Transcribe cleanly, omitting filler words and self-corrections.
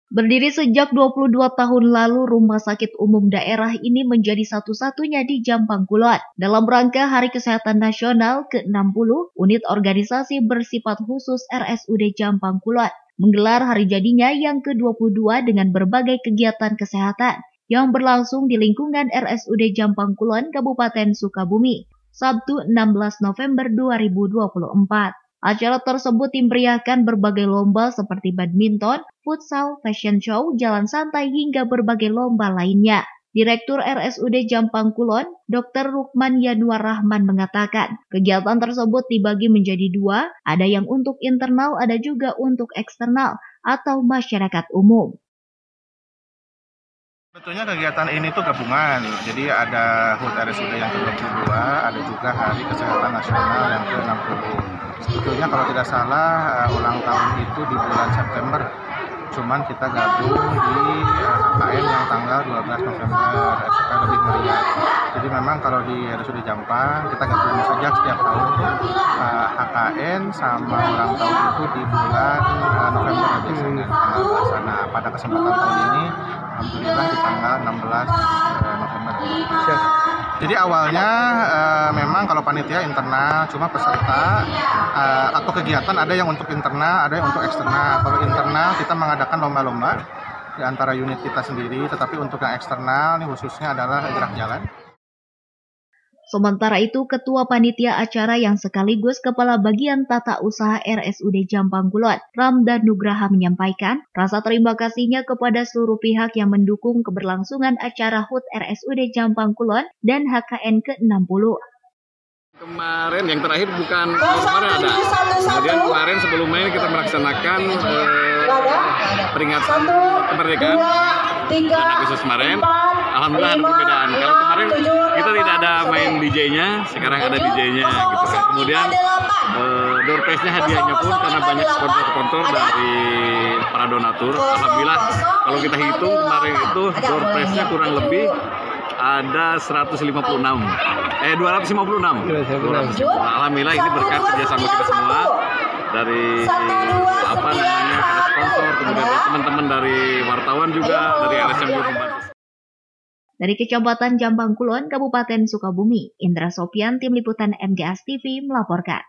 Berdiri sejak 22 tahun lalu, Rumah Sakit Umum Daerah ini menjadi satu-satunya di Jampang Kulon. Dalam rangka Hari Kesehatan Nasional ke-60, unit organisasi bersifat khusus RSUD Jampang Kulon menggelar hari jadinya yang ke-22 dengan berbagai kegiatan kesehatan yang berlangsung di lingkungan RSUD Jampang Kulon, Kabupaten Sukabumi, Sabtu 16 November 2024. Acara tersebut dimeriahkan berbagai lomba seperti badminton, futsal, fashion show, jalan santai, hingga berbagai lomba lainnya. Direktur RSUD Jampang Kulon, Dr. Rukman Yanuar Rahman mengatakan, kegiatan tersebut dibagi menjadi dua, ada yang untuk internal, ada juga untuk eksternal atau masyarakat umum. Sebetulnya kegiatan ini tuh gabungan, jadi ada HUT RSUD yang ke-22, ada juga Hari Kesehatan Nasional yang ke-60. Sebetulnya kalau tidak salah ulang tahun itu di bulan September, cuman kita gabung di HKN yang tanggal 12 November supaya lebih meriah. Jadi memang kalau di RSUD Jampang kita gabung saja setiap tahun HKN sama ulang tahun itu di bulan November biasanya tanggal 12. Nah, pada kesempatan tahun ini alhamdulillah di tanggal 16 November. Jadi awalnya memang kalau panitia internal, cuma peserta atau kegiatan ada yang untuk internal, ada yang untuk eksternal. Kalau internal kita mengadakan lomba-lomba di antara unit kita sendiri, tetapi untuk yang eksternal ini khususnya adalah gerak jalan. Sementara itu, Ketua Panitia Acara yang sekaligus Kepala Bagian Tata Usaha RSUD Jampang Kulon, Ramdan Nugraha menyampaikan rasa terima kasihnya kepada seluruh pihak yang mendukung keberlangsungan acara HUT RSUD Jampang Kulon dan HKN ke-60. Kemarin yang terakhir bukan kemarin ada. Kemudian kemarin sebelumnya kita melaksanakan peringatan kemerdekaan dan Agustus kemarin. Alhamdulillah ada perbedaan. Kalau kemarin kita tidak ada main DJ-nya, sekarang ada DJ-nya gitu kan. Kemudian door prize-nya hadiahnya pun karena banyak sponsor-sponsor dari para donatur. Alhamdulillah kalau kita hitung kemarin itu door prize-nya kurang lebih ada 256. Alhamdulillah ini berkat kerjasama kita semua dari para sponsor, kemudian teman-teman dari wartawan juga, dari LSM juga membantu. Dari Kecamatan Jampang Kulon, Kabupaten Sukabumi, Indra Sopian, Tim Liputan MGS TV melaporkan.